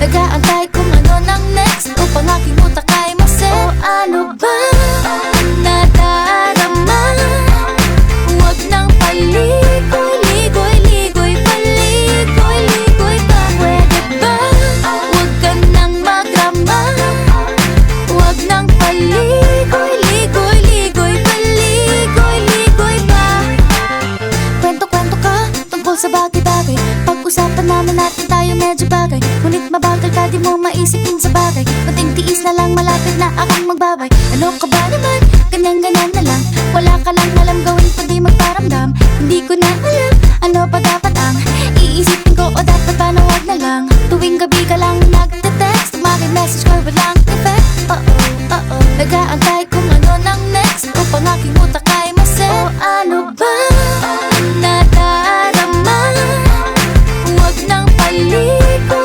Nag-aantay kung ano nang next upang aking utak ay masip. O ano ba nadarama? Huwag nang paligoy-ligoy-ligoy, paligoy-ligoy pa. Pwede ba? Huwag ka nang magrama. Huwag nang paligoy-ligoy-ligoy, paligoy-ligoy pa. Kwento-kwento ka tungkol sa bagay-bagay. Pag-usapan naman natin tayo medyo bagay. Ngunit mabagal ka, di mo maisipin sa bagay. Kunting tiis na lang, malapit na akong magbabay. Ano ka ba naman? Ganyan-ganyan na lang. Wala ka lang alam gawin kundi magparamdam. Hindi ko na alam, ano pa dapat ang iisipin ko o dapat ba na wag na lang. Tuwing gabi ka lang nagte-text, tumaking message ko walang effect. Oo, oo, nag-aantay